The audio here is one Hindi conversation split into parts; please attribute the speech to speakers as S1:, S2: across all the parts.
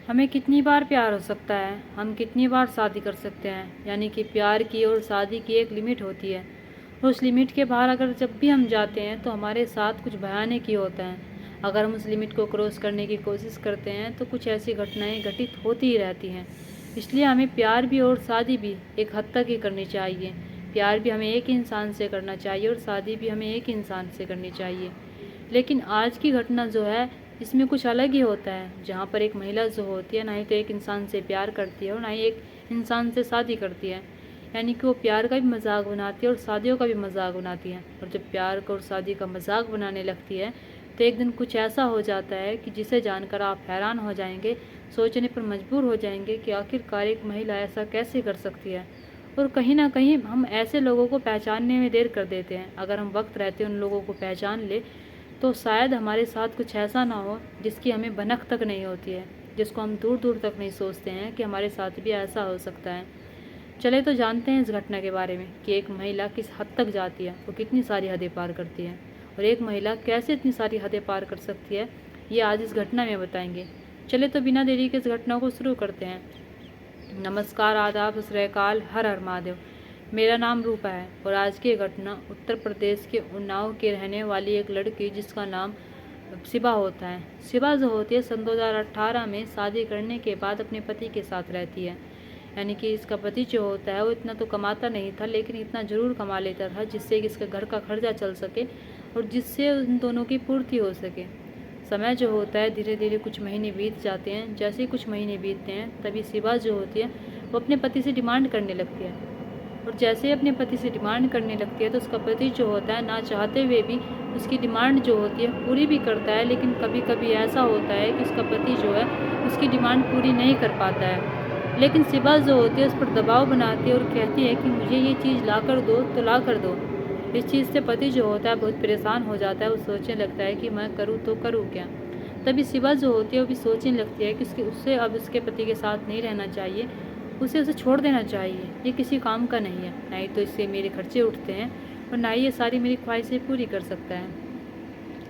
S1: हमें कितनी बार प्यार हो सकता है, हम कितनी बार शादी कर सकते हैं। यानी कि प्यार की और शादी की एक लिमिट होती है। उस लिमिट के बाहर अगर जब भी हम जाते हैं तो हमारे साथ कुछ भयानक ही होता है। अगर हम उस लिमिट को क्रॉस करने की कोशिश करते हैं तो कुछ ऐसी घटनाएं घटित होती ही रहती हैं। इसलिए हमें प्यार भी और शादी भी एक हद तक ही करनी चाहिए। प्यार भी हमें एक इंसान से करना चाहिए और शादी भी हमें एक इंसान से करनी चाहिए। लेकिन आज की घटना जो है इसमें कुछ अलग ही होता है, जहाँ पर एक महिला जो होती है ना ही तो एक इंसान से प्यार करती है और ना ही एक इंसान से शादी करती है। यानी कि वो प्यार का भी मजाक बनाती है और शादियों का भी मजाक बनाती है। और जब प्यार का और शादी का मजाक बनाने लगती है तो एक दिन कुछ ऐसा हो जाता है कि जिसे जानकर आप हैरान हो जाएंगे, सोचने पर मजबूर हो जाएंगे कि आखिरकार एक महिला ऐसा कैसे कर सकती है। और कहीं ना कहीं हम ऐसे लोगों को पहचानने में देर कर देते हैं। अगर हम वक्त रहते उन लोगों को पहचान ले तो शायद हमारे साथ कुछ ऐसा ना हो जिसकी हमें भनक तक नहीं होती है, जिसको हम दूर दूर तक नहीं सोचते हैं कि हमारे साथ भी ऐसा हो सकता है। चले तो जानते हैं इस घटना के बारे में कि एक महिला किस हद तक जाती है, वो कितनी सारी हदें पार करती है और एक महिला कैसे इतनी सारी हदें पार कर सकती है, ये आज इस घटना में बताएंगे। चले तो बिना देरी के इस घटना को शुरू करते हैं। नमस्कार, आदाब, सत श्री अकाल, हर हर महादेव। मेरा नाम रूपा है और आज की घटना उत्तर प्रदेश के उन्नाव की रहने वाली एक लड़की जिसका नाम शिबा होता है। शिबा जो होती है सन 2018 में शादी करने के बाद अपने पति के साथ रहती है। यानी कि इसका पति जो होता है वो इतना तो कमाता नहीं था, लेकिन इतना ज़रूर कमा लेता था जिससे कि इसके घर का खर्चा चल सके और जिससे उन दोनों की पूर्ति हो सके। समय जो होता है धीरे धीरे कुछ महीने बीत जाते हैं। जैसे ही कुछ महीने बीतते हैं तभी शिबा जो होती है वो अपने पति से डिमांड करने लगती है। और जैसे ही अपने पति से डिमांड करने लगती है तो उसका पति जो होता है ना चाहते हुए भी उसकी डिमांड जो होती है पूरी भी करता है। लेकिन कभी कभी ऐसा होता है कि उसका पति जो है उसकी डिमांड पूरी नहीं कर पाता है। लेकिन शिबा जो होती है उस पर दबाव बनाती है और कहती है कि मुझे ये चीज़ ला कर दो तो ला कर दो। इस चीज़ से पति जो होता है बहुत परेशान हो जाता है। वो सोचने लगता है कि मैं करूँ तो करूँ क्या। तभी शिबा जो होती है वो भी सोचने लगती है कि उससे अब उसके पति के साथ नहीं रहना चाहिए, उसे छोड़ देना चाहिए। ये किसी काम का नहीं है, ना ही तो इससे मेरे खर्चे उठते हैं और ना ही ये सारी मेरी ख्वाहिशें पूरी कर सकता है।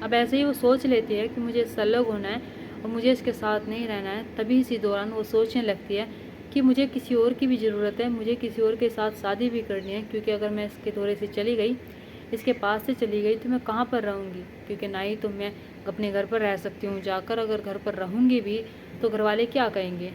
S1: अब ऐसे ही वो सोच लेती है कि मुझे इससे अलग होना है और मुझे इसके साथ नहीं रहना है। तभी इसी दौरान वो सोचने लगती है कि मुझे किसी और की भी ज़रूरत है, मुझे किसी और के साथ शादी भी करनी है। क्योंकि अगर मैं इसके दौरे से चली गई, इसके पास से चली गई, तो मैं कहाँ पर रहूँगी। क्योंकि ना ही तो मैं अपने घर पर रह सकती हूँ जाकर, अगर घर पर रहूँगी भी तो घर वाले क्या कहेंगे।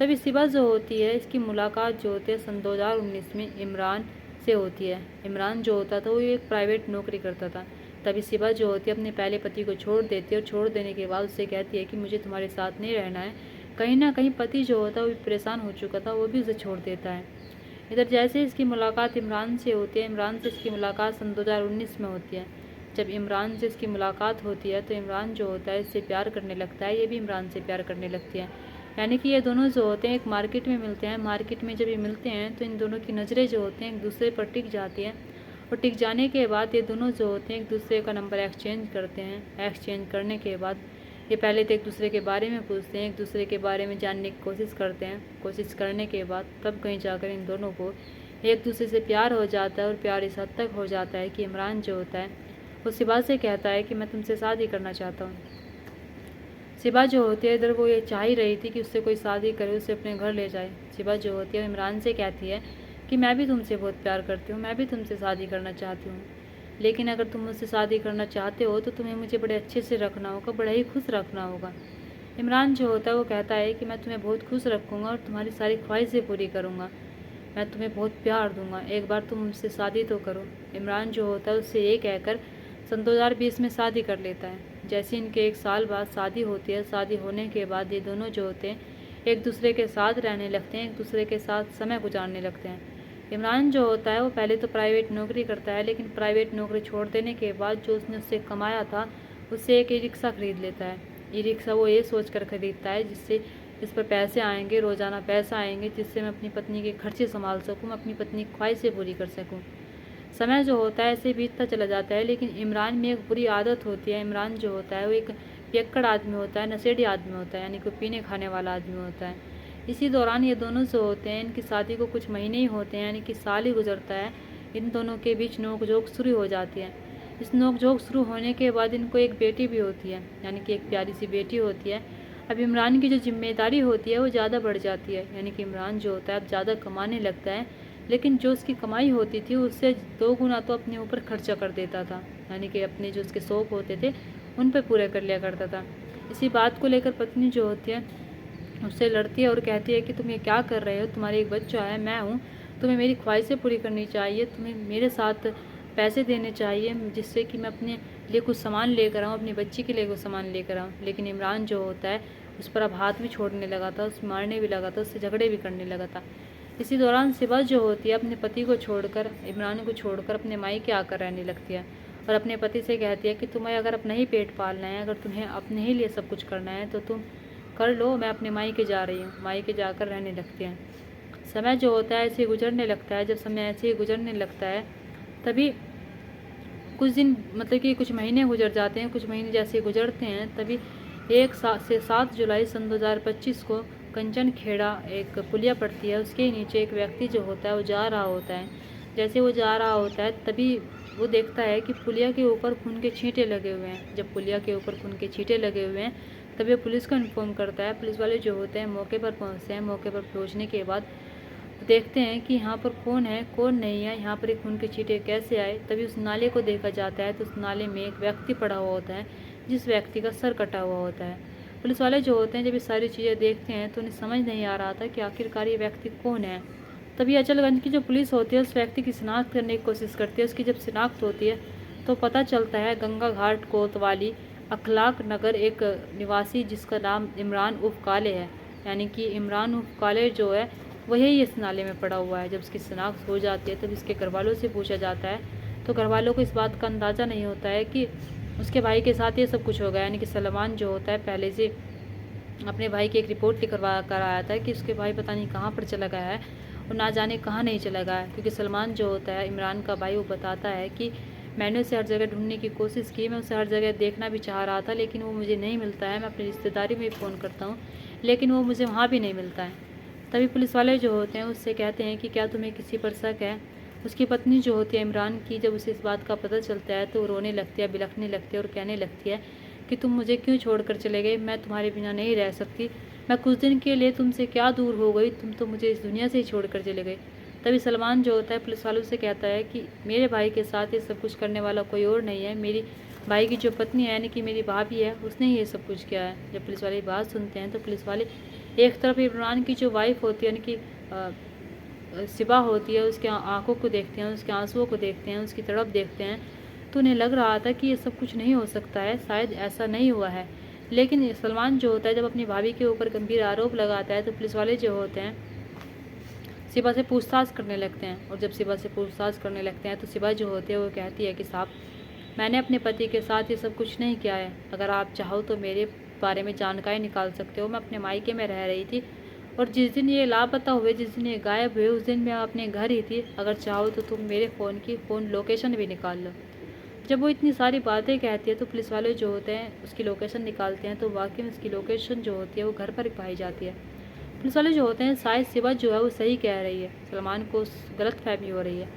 S1: तभी शिबा जो होती है इसकी मुलाकात जो होती है सन 2019 में इमरान से होती है। इमरान जो होता था वो एक प्राइवेट नौकरी करता था। तभी शिबा जो होती है अपने पहले पति को छोड़ देती है और छोड़ देने के बाद उससे कहती है कि मुझे तुम्हारे साथ नहीं रहना है। कहीं ना कहीं पति जो होता है वो भी परेशान हो चुका था, वो भी उसे छोड़ देता है। इधर जैसे इसकी मुलाकात इमरान से होती है, इमरान से इसकी मुलाकात सन 2019 में होती है। जब इमरान से इसकी मुलाकात होती है तो इमरान जो होता है इससे प्यार करने लगता है, ये भी इमरान से प्यार करने लगती है। यानी कि ये दोनों जो होते हैं एक मार्केट में मिलते हैं। मार्केट में जब ये मिलते हैं तो इन दोनों की नज़रें जो होते हैं एक दूसरे पर टिक जाती हैं और टिक जाने के बाद ये दोनों जो होते हैं एक दूसरे का नंबर एक्सचेंज करते हैं। एक्सचेंज करने के बाद ये पहले तो एक दूसरे के बारे में पूछते हैं, एक दूसरे के बारे में जानने की कोशिश करते हैं। कोशिश करने के बाद तब कहीं जाकर इन दोनों को एक दूसरे से प्यार हो जाता है और प्यार इस हद तक हो जाता है कि इमरान जो होता है वो शिबा से कहता है कि मैं तुमसे शादी करना चाहता हूँ। शिबा जो होती है इधर वो ये चाह ही रही थी कि उससे कोई शादी करे, उसे अपने घर ले जाए। शिबा जो होती है इमरान से कहती है कि मैं भी तुमसे बहुत प्यार करती हूँ, मैं भी तुमसे शादी करना चाहती हूँ। लेकिन अगर तुम मुझसे शादी करना चाहते हो तो तुम्हें मुझे बड़े अच्छे से रखना होगा, बड़ा ही खुश रखना होगा। इमरान जो होता है वो कहता है कि मैं तुम्हें बहुत खुश रखूँगा और तुम्हारी सारी ख्वाहिशें पूरी करूँगा, मैं तुम्हें बहुत प्यार दूंगा, एक बार तुम मुझसे शादी तो करो। इमरान जो होता है उससे ये कहकर सन 2020 में शादी कर लेता है। जैसे इनके एक साल बाद शादी होती है, शादी होने के बाद ये दोनों जो होते हैं एक दूसरे के साथ रहने लगते हैं, एक दूसरे के साथ समय गुजारने लगते हैं। इमरान जो होता है वो पहले तो प्राइवेट नौकरी करता है, लेकिन प्राइवेट नौकरी छोड़ देने के बाद जो उसने उससे कमाया था उससे एक ई रिक्शा खरीद लेता है। ई रिक्शा वो ये सोच कर खरीदता है जिससे इस पर पैसे आएंगे, रोज़ाना पैसा आएंगे, जिससे मैं अपनी पत्नी के खर्चे संभाल सकूँ, मैं अपनी पत्नी की ख्वाहिशें पूरी कर सकूँ। समय जो होता है ऐसे बीतता चला जाता है, लेकिन इमरान में एक बुरी आदत होती है। इमरान जो होता है वो एक पियक्कड़ आदमी होता है, नशेड़ी आदमी होता है, यानी कि पीने खाने वाला आदमी होता है। इसी दौरान ये दोनों जो होते हैं इनकी शादी को कुछ महीने ही होते हैं, यानी कि साल ही गुजरता है। इन दोनों के बीच नोक-झोंक शुरू हो जाती है। इस नोक-झोंक शुरू होने के बाद इनको एक बेटी भी होती है, यानी कि एक प्यारी सी बेटी होती है। अब इमरान की जो जिम्मेदारी होती है वो ज़्यादा बढ़ जाती है, यानी कि इमरान जो होता है अब ज़्यादा कमाने लगता है, लेकिन जो उसकी कमाई होती थी उससे 2 गुना तो अपने ऊपर खर्चा कर देता था, यानी कि अपने जो उसके शौक़ होते थे उन पर पूरे कर लिया करता था। इसी बात को लेकर पत्नी जो होती है उससे लड़ती है और कहती है कि तुम ये क्या कर रहे हो, तुम्हारे एक बच्चा है, मैं हूँ, तुम्हें मेरी ख्वाहिशें पूरी करनी चाहिए, तुम्हें मेरे साथ पैसे देने चाहिए जिससे कि मैं अपने लिए कुछ सामान लेकर आऊँ, अपनी बच्ची के लिए कुछ सामान लेकर आऊँ। लेकिन इमरान जो होता है उस पर अब हाथ भी छोड़ने लगा था, उसे मारने भी लगा था, उससे झगड़े भी करने लगा था। इसी दौरान सिबा जो होती है अपने पति को छोड़कर, इमरान को छोड़कर अपने मायके आकर रहने लगती है और अपने पति से कहती है कि तुम्हें अगर अपना ही पेट पालना है, अगर तुम्हें अपने ही लिए सब कुछ करना है तो तुम कर लो, मैं अपने मायके जा रही हूँ। मायके जाकर रहने लगते हैं। समय जो होता है ऐसे ही गुजरने लगता है। जब समय ऐसे ही गुजरने लगता है तभी कुछ दिन, मतलब कि कुछ महीने गुजर जाते हैं। कुछ महीने जैसे गुजरते हैं तभी 7 जुलाई सन 2025 को कंचन खेड़ा एक पुलिया पड़ती है, उसके नीचे एक व्यक्ति जो होता है वो जा रहा होता है। जैसे वो जा रहा होता है तभी वो देखता है कि पुलिया के ऊपर खून के छींटे लगे हुए हैं। जब पुलिया के ऊपर खून के छींटे लगे हुए हैं तभी वो पुलिस को इन्फॉर्म करता है। पुलिस वाले जो होते हैं मौके पर पहुंचते हैं। मौके पर पहुंचने के बाद देखते हैं कि यहाँ पर कौन है कौन नहीं है, यहाँ पर एक खून के छींटे कैसे आए। तभी उस नाले को देखा जाता है तो उस नाले में एक व्यक्ति पड़ा हुआ होता है जिस व्यक्ति का सर कटा हुआ होता है। पुलिस वाले जो होते हैं जब ये सारी चीज़ें देखते हैं तो उन्हें समझ नहीं आ रहा था कि आखिरकार ये व्यक्ति कौन है। तभी अचलगंज की जो पुलिस होती है उस व्यक्ति की शिनाख्त करने की कोशिश करती है। उसकी जब शिनाख्त होती है तो पता चलता है गंगा घाट कोतवाली अखलाक नगर एक निवासी जिसका नाम इमरान उर्फ काले है, यानी कि इमरान उर्फ काले जो है वही इस नाले में पड़ा हुआ है। जब इसकी शिनाख्त हो जाती है तब इसके घर वालों से पूछा जाता है तो घर वालों को इस बात का अंदाज़ा नहीं होता है कि उसके भाई के साथ ये सब कुछ होगा। यानी कि सलमान जो होता है पहले से अपने भाई की एक रिपोर्ट लिखवा कर आया था कि उसके भाई पता नहीं कहाँ पर चला गया है और ना जाने कहाँ नहीं चला गया है। क्योंकि सलमान जो होता है इमरान का भाई वो बताता है कि मैंने उसे हर जगह ढूंढने की कोशिश की, मैं उसे हर जगह देखना भी चाह रहा था लेकिन वो मुझे नहीं मिलता है। मैं अपनी रिश्तेदारी में फ़ोन करता हूँ लेकिन वो मुझे वहाँ भी नहीं मिलता है। तभी पुलिस वाले जो होते हैं उससे कहते हैं कि क्या तुम्हें किसी पर शक है। उसकी पत्नी जो होती है इमरान की, जब उसे इस बात का पता चलता है तो वो रोने लगती है, बिलखने लगती है और कहने लगती है कि तुम मुझे क्यों छोड़कर चले गए, मैं तुम्हारे बिना नहीं रह सकती, मैं कुछ दिन के लिए तुमसे क्या दूर हो गई, तुम तो मुझे इस दुनिया से ही छोड़कर चले गए। तभी सलमान जो होता है पुलिस वालों से कहता है कि मेरे भाई के साथ ये सब कुछ करने वाला कोई और नहीं है, मेरी भाई की जो पत्नी है यानी कि मेरी भाभी है उसने ही ये सब कुछ किया है। जब पुलिस वाले बात सुनते हैं तो पुलिस वाले एक तरफ इमरान की जो वाइफ होती है यानी कि सिबा होती है उसके आंखों को देखते हैं, उसके आंसुओं को देखते हैं, उसकी तरफ देखते हैं तो उन्हें लग रहा था कि ये सब कुछ नहीं हो सकता है, शायद ऐसा नहीं हुआ है। लेकिन सलमान जो होता है जब अपनी भाभी के ऊपर गंभीर आरोप लगाता है तो पुलिस वाले जो होते हैं सिबा से पूछताछ करने लगते हैं। और जब सिबा से पूछताछ करने लगते हैं तो सिबा जो होती है वो कहती है कि साहब मैंने अपने पति के साथ ये सब कुछ नहीं किया है, अगर आप चाहो तो मेरे बारे में जानकारी निकाल सकते हो। मैं अपने मायके में रह रही थी और जिस दिन ये लापता हुए, जिस दिन ये गायब हुए उस दिन मैं अपने घर ही थी, अगर चाहो तो तुम मेरे फ़ोन लोकेशन भी निकाल लो। जब वो इतनी सारी बातें कहती है तो पुलिस वाले जो होते हैं उसकी लोकेशन निकालते हैं तो वाकई में उसकी लोकेशन जो होती है वो घर पर पाई जाती है। पुलिस वाले जो होते हैं शायद सिबा जो है वो सही कह रही है, सलमान को गलतफहमी हो रही है।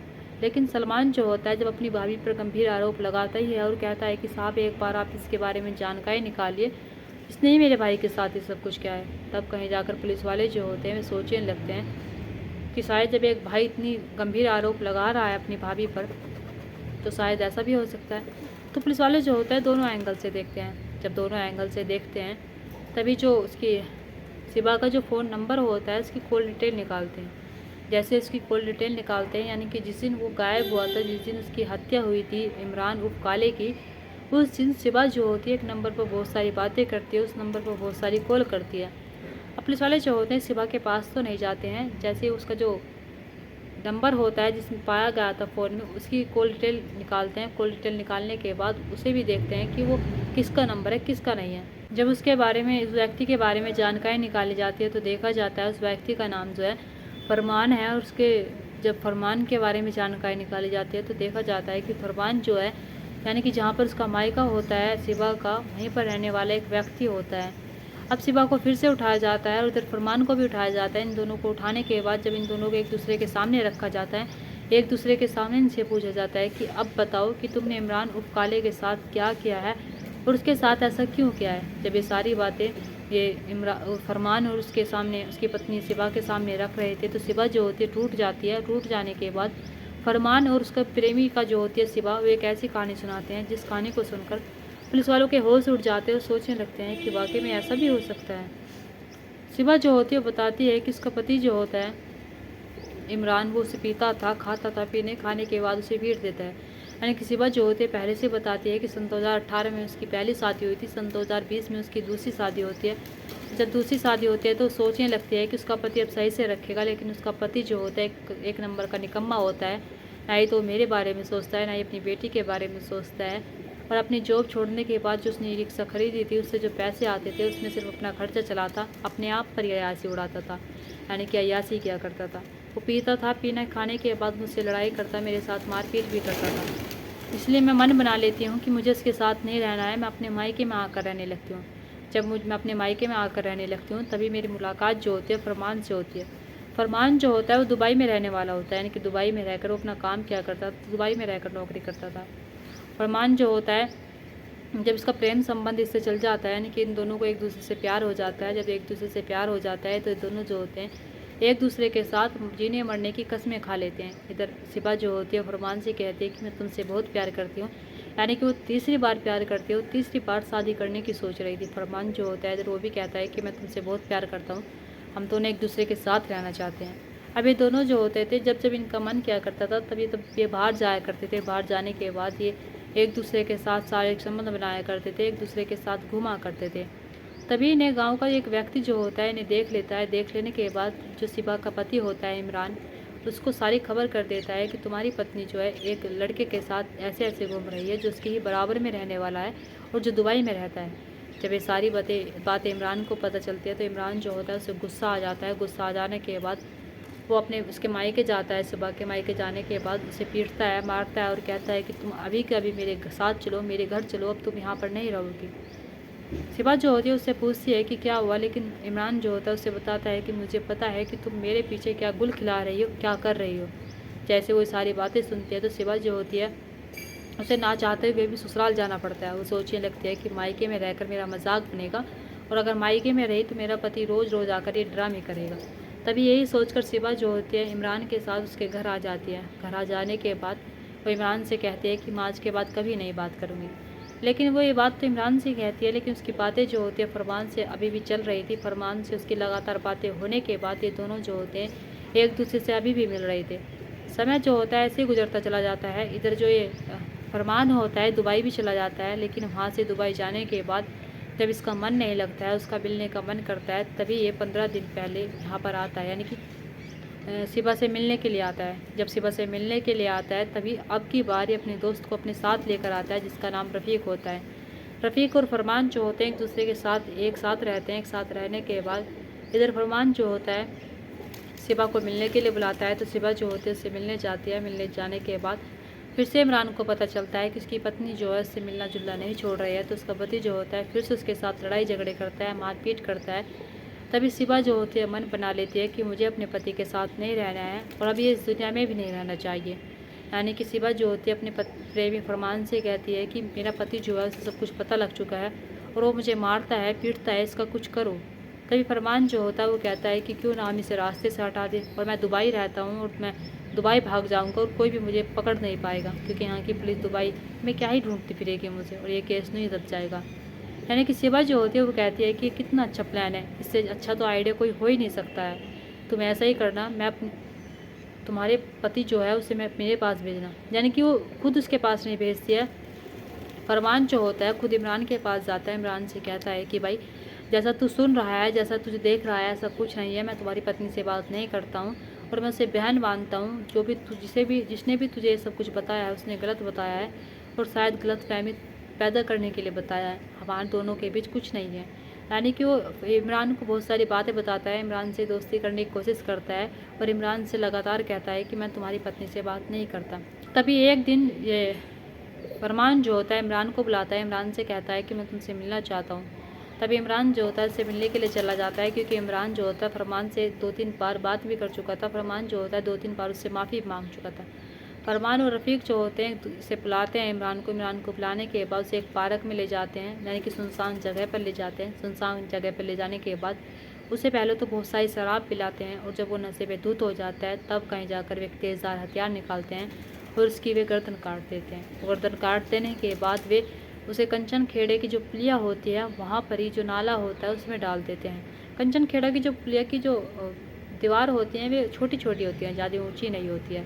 S1: लेकिन सलमान जो होता है जब अपनी भाभी पर गंभीर आरोप लगाता ही है और कहता है कि साहब एक बार आप इसके बारे में जानकारी निकालिए, इसने ही मेरे भाई के साथ ये सब कुछ किया है। तब कहीं जाकर पुलिस वाले जो होते हैं वे सोचने लगते हैं कि शायद जब एक भाई इतनी गंभीर आरोप लगा रहा है अपनी भाभी पर तो शायद ऐसा भी हो सकता है। तो पुलिस वाले जो होते हैं दोनों एंगल से देखते हैं। जब दोनों एंगल से देखते हैं तभी जो उसकी सिबा का जो फ़ोन नंबर होता है उसकी कॉल डिटेल निकालते हैं। जैसे उसकी कॉल डिटेल निकालते हैं यानी कि जिस दिन वो गायब हुआ था, जिस दिन उसकी हत्या हुई थी इमरान उर्फ काले की, उस दिन सिबा जो होती है एक नंबर पर बहुत सारी बातें करती है, उस नंबर पर बहुत सारी कॉल करती है। अब पुलिस वाले जो होते हैं सिबा के पास तो नहीं जाते हैं, जैसे उसका जो नंबर होता है जिसमें पाया गया था फ़ोन में उसकी कॉल डिटेल निकालते हैं। कॉल डिटेल निकालने के बाद उसे भी देखते हैं कि वो किसका नंबर है किसका नहीं है। जब उसके बारे में, उस व्यक्ति के बारे में जानकारी निकाली जाती है तो देखा जाता है उस व्यक्ति का नाम जो है फरमान है। और उसके जब फरमान के बारे में जानकारी निकाली जाती है तो देखा जाता है कि फरमान जो है यानी कि जहाँ पर उसका मायका होता है सिबा का, वहीं पर रहने वाला एक व्यक्ति होता है। अब सिबा को फिर से उठाया जाता है और उधर फरमान को भी उठाया जाता है। इन दोनों को उठाने के बाद जब इन दोनों को एक दूसरे के सामने रखा जाता है, एक दूसरे के सामने इनसे पूछा जाता है कि अब बताओ कि तुमने इमरान उर्फ काले के साथ क्या किया है और उसके साथ ऐसा क्यों किया है। जब ये सारी बातें ये फरमान और उसके सामने उसकी पत्नी सिबा के सामने रख रहे थे, तो सिबा जो होती है टूट जाती है। टूट जाने के बाद फरमान और उसका प्रेमी का जो होती है सिबा, वो एक ऐसी कहानी सुनाते हैं जिस कहानी को सुनकर पुलिस वालों के होश उड़ जाते हैं और सोचने लगते हैं कि वाकई में ऐसा भी हो सकता है। सिबा जो होती है बताती है कि उसका पति जो होता है इमरान, वो उसे पीता था, खाता था, खाने के बाद उसे पीट देता है। यानी कि सिबा जो होती है पहले से बताती है कि सन 2018 में उसकी पहली शादी हुई थी, सन 2020 में उसकी दूसरी शादी होती है। जब दूसरी शादी होती है तो सोचने लगती है कि उसका पति अब सही से रखेगा, लेकिन उसका पति जो होता है एक नंबर का निकम्मा होता है। ना ही तो मेरे बारे में सोचता है, ना ही अपनी बेटी के बारे में सोचता है। और अपनी जॉब छोड़ने के बाद जो उसने रिक्शा खरीदी थी, उससे जो पैसे आते थे उसमें सिर्फ अपना खर्चा चलाता, अपने आप पर अयासी उड़ाता था, यानी कि अयासी किया करता था। वो पीता था, पीना खाने के बाद मुझसे लड़ाई करता, मेरे साथ मारपीट भी करता था। इसलिए मैं मन बना लेती हूँ कि मुझे उसके साथ नहीं रहना है, मैं अपने मायके में आकर रहने लगती हूँ। जब मैं अपने मायके में आकर रहने लगती हूँ तभी मेरी मुलाकात जो होती है फरमान से होती है। फरमान जो होता है वो दुबई में रहने वाला होता है, यानी कि दुबई में रहकर वो अपना काम किया करता था, दुबई में रहकर नौकरी करता था। फरमान जो होता है, जब इसका प्रेम संबंध इससे चल जाता है, यानी कि इन दोनों को एक दूसरे से प्यार हो जाता है। जब एक दूसरे से प्यार हो जाता है तो ये दोनों जो होते हैं एक दूसरे के साथ जीने मरने की कस्में खा लेते हैं। इधर सिबा जो होती है फरमान से कहती है कि मैं तुमसे बहुत प्यार करती हूँ, यानी कि वो तीसरी बार प्यार करती है, वो तीसरी बार शादी करने की सोच रही थी। फरमान जो होता है इधर वो भी कहता है कि मैं तुमसे बहुत प्यार करता हूँ, हम दोनों एक दूसरे के साथ रहना चाहते हैं। अब ये दोनों जो होते थे जब जब इनका मन किया करता था तब ये बाहर जाया करते थे। बाहर जाने के बाद ये एक दूसरे के साथ शारीरिक संबंध बनाया करते थे, एक दूसरे के साथ घूमा करते थे। तभी इन्हें गांव का एक व्यक्ति जो होता है इन्हें देख लेता है। देख लेने के बाद जो सिबा का पति होता है इमरान, उसको सारी खबर कर देता है कि तुम्हारी पत्नी जो है एक लड़के के साथ ऐसे ऐसे घूम रही है जो उसके ही बराबर में रहने वाला है और जो दुबई में रहता है। जब ये सारी बातें इमरान को पता चलती है तो इमरान जो होता है उसे गुस्सा आ जाता है। गुस्सा आ जाने के बाद वो अपने उसके मायके जाता है। सिबा के मायके जाने के बाद उसे पीटता है, मारता है और कहता है कि तुम अभी के अभी मेरे साथ चलो, मेरे घर चलो, अब तुम यहाँ पर नहीं रहोगी। सिबा जो होती है उससे पूछती है कि क्या हुआ, लेकिन इमरान जो होता है उससे बताता है कि मुझे पता है कि तुम मेरे पीछे क्या गुल खिला रही हो, क्या कर रही हो। जैसे वो सारी बातें सुनती है तो सिबा जो होती है उसे ना चाहते हुए भी ससुराल जाना पड़ता है। वो सोचने लगती है कि मायके में रहकर मेरा मजाक बनेगा और अगर मायके में रही तो मेरा पति रोज़ रोज़ आकर ये ड्रामे करेगा। तभी यही सोचकर सिबा जो होती है इमरान के साथ उसके घर आ जाती है। घर आ जाने के बाद वो इमरान से कहती है कि मैं आज के बाद कभी नहीं बात करूँगी। लेकिन वो ये बात तो इमरान से कहती है, लेकिन उसकी बातें जो होती है फरमान से अभी भी चल रही थी। फरमान से उसकी लगातार बातें होने के बाद ये दोनों जो होते हैं एक दूसरे से अभी भी मिल रहे थे। समय जो होता है ऐसे ही गुजरता चला जाता है। इधर जो ये फरमान होता है दुबई भी चला जाता है, लेकिन वहाँ से दुबई जाने के बाद जब इसका मन नहीं लगता है, उसका मिलने का मन करता है, तभी ये 15 दिन पहले यहाँ पर आता है, यानी कि सिबा से मिलने के लिए आता है। जब सिबा से मिलने के लिए आता है तभी अब की बार ये अपने दोस्त को अपने साथ लेकर आता है जिसका नाम रफ़ीक होता है। रफ़ीक और फरमान जो होते हैं एक दूसरे के साथ एक साथ रहते हैं। एक साथ रहने के बाद इधर फरमान जो होता है सिबा को मिलने के लिए बुलाता है, तो सिबा जो होती है उससे मिलने जाती है। मिलने जाने के बाद फिर से इमरान को पता चलता है कि उसकी पत्नी जो है उससे मिलना जुलना नहीं छोड़ रही है, तो उसका पति जो होता है फिर से उसके साथ लड़ाई झगड़े करता है, मारपीट करता है। तभी सिबा जो होती है मन बना लेती है कि मुझे अपने पति के साथ नहीं रहना है और अब ये इस दुनिया में भी नहीं रहना चाहिए। यानी कि सिबा जो होती है अपने प्रेमी फरमान से कहती है कि मेरा पति जो है उसे सब कुछ पता लग चुका है और वो मुझे मारता है, पीटता है, इसका कुछ करो। तभी फरमान जो होता है वो कहता है कि क्यों ना हम इसे रास्ते से हटा दें और मैं दुबई रहता हूँ और मैं दुबई भाग जाऊँगा और कोई भी मुझे पकड़ नहीं पाएगा, क्योंकि यहाँ की पुलिस दुबई में क्या ही ढूंढती फिरेगी मुझे और ये केस नहीं दब जाएगा। यानी कि सिबा जो होती है वो कहती है कि कितना अच्छा प्लान है, इससे अच्छा तो आइडिया कोई हो ही नहीं सकता है। तुम ऐसा ही करना, मैं अपने तुम्हारे पति जो है उसे मैं मेरे पास भेजना। यानी कि वो खुद उसके पास नहीं भेजती है। फरमान जो होता है खुद इमरान के पास जाता है। इमरान से कहता है कि भाई जैसा तू सुन रहा है, जैसा तुझे देख रहा है, ऐसा कुछ नहीं है। मैं तुम्हारी पत्नी से बात नहीं करता हूँ और मैं उसे बहन मानता हूँ। जो भी जिसने भी तुझे सब कुछ बताया है उसने गलत बताया है और शायद गलत फहमी पैदा करने के लिए बताया है। हमारे दोनों के बीच कुछ नहीं है। यानी कि वो इमरान को बहुत सारी बातें बताता है, इमरान से दोस्ती करने की कोशिश करता है और इमरान से लगातार कहता है कि मैं तुम्हारी पत्नी से बात नहीं करता। तभी एक दिन ये फरमान जो होता है इमरान को बुलाता है। इमरान से कहता है कि मैं तुमसे मिलना चाहता हूँ। तभी इमरान जो होता है उससे मिलने के लिए चला जाता है, क्योंकि इमरान जो होता है फरमान से 2-3 बार बात भी कर चुका था। फरमान जो होता है 2-3 बार उससे माफ़ी मांग चुका था। फरमान और रफ़ीक जो होते हैं इसे बुलाते हैं इमरान को बुलाने के बाद उसे एक पार्क में ले जाते हैं, यानी कि सुनसान जगह पर ले जाते हैं। सुनसान जगह पर ले जाने के बाद उसे पहले तो बहुत सारी शराब पिलाते हैं और जब वो नशे पे धुत हो जाता है तब कहीं जाकर वे एक तेज़धार हथियार निकालते हैं और उसकी वे गर्दन काट देते हैं। गर्दन काट देने के बाद वे उसे कंचन खेड़े की जो पुलिया होती है वहाँ पर ही जो नाला होता है उसमें डाल देते हैं। कंचन खेड़ा की जो पुलिया की जो दीवार होती हैं वे छोटी छोटी होती हैं, ज़्यादा ऊंची नहीं होती है।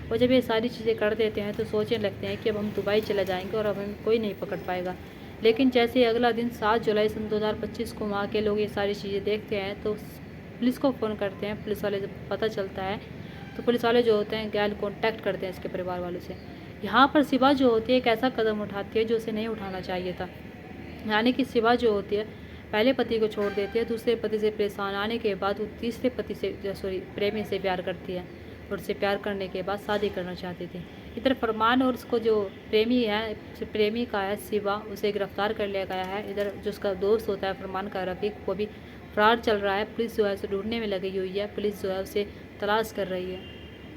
S1: और जब ये सारी चीज़ें कर देते हैं तो सोचने लगते हैं कि अब हम दुबई चले जाएंगे और अब हमें कोई नहीं पकड़ पाएगा। लेकिन जैसे ही अगला दिन 7 जुलाई सन 2025 को वहाँ के लोग ये सारी चीज़ें देखते हैं तो पुलिस को फ़ोन करते हैं। पुलिस वाले जब पता चलता है तो पुलिस वाले जो होते हैं गैल कॉन्टैक्ट करते हैं इसके परिवार वालों से। यहाँ पर शिवा जो होती है एक ऐसा कदम उठाती है जो उसे नहीं उठाना चाहिए था, यानी कि शिवा जो होती है पहले पति को छोड़ देती है, दूसरे पति से परेशान आने के बाद वो तीसरे पति से प्रेमी से प्यार करती है और उससे प्यार करने के बाद शादी करना चाहती थी। इधर फरमान और उसको जो प्रेमी का है शिवा, उसे गिरफ्तार कर लिया गया है। इधर जो उसका दोस्त होता है फरमान का रफ़ीक, वो भी फरार चल रहा है। पुलिस जो है उसे ढूंढने में लगी हुई है, पुलिस जो है उसे तलाश कर रही है।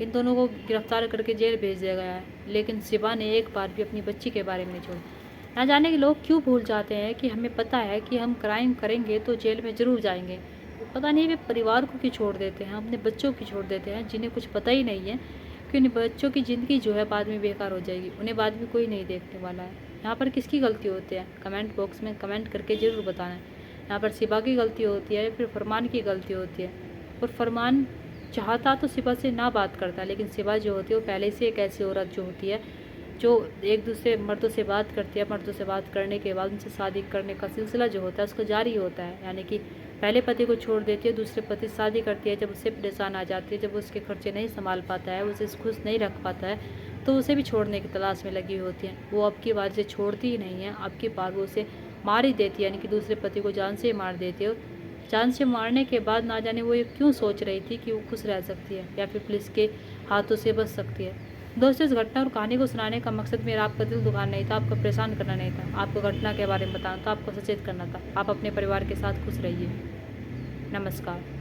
S1: इन दोनों को गिरफ्तार करके जेल भेज दिया गया है, लेकिन शिवा ने एक बार भी अपनी बच्ची के बारे में नहीं छोड़ा। ना जाने के लोग क्यों भूल जाते हैं कि हमें पता है कि हम क्राइम करेंगे तो जेल में ज़रूर जाएंगे। पता नहीं वे परिवार को क्यों छोड़ देते हैं, अपने बच्चों की छोड़ देते हैं जिन्हें कुछ पता ही नहीं है कि उन बच्चों की ज़िंदगी जो है बाद में बेकार हो जाएगी, उन्हें बाद में कोई नहीं देखने वाला है। यहाँ पर किसकी गलती होती है कमेंट बॉक्स में कमेंट करके ज़रूर बताना है। यहाँ पर शिवा की गलती होती है या फिर फरमान की गलती होती है। और फरमान चाहता तो शिवा से ना बात करता, लेकिन शिवा जो होती है वो पहले से एक ऐसी औरत जो होती है जो एक दूसरे मर्दों से बात करती है, मर्दों से बात करने के बाद उनसे शादी करने का सिलसिला जो होता है उसको जारी होता है। यानी कि पहले पति को छोड़ देती है, दूसरे पति से शादी करती है। जब उससे परेशान आ जाती है, जब उसके खर्चे नहीं संभाल पाता है, उसे खुश नहीं रख पाता है, तो उसे भी छोड़ने की तलाश में लगी होती है। वो अब की बार से छोड़ती ही नहीं है, अब की बार वो उसे मार ही देती है, यानी कि दूसरे पति को जान से मार देती है। जान से मारने के बाद ना जाने वो ये क्यों सोच रही थी कि वो खुश रह सकती है या फिर पुलिस के हाथों से बच सकती है। दोस्तों, इस घटना और कहानी को सुनाने का मकसद मेरा आपका दिल दुखाना नहीं था, आपको परेशान करना नहीं था, आपको घटना के बारे में बताना था, आपको सचेत करना था। आप अपने परिवार के साथ खुश रहिए। नमस्कार।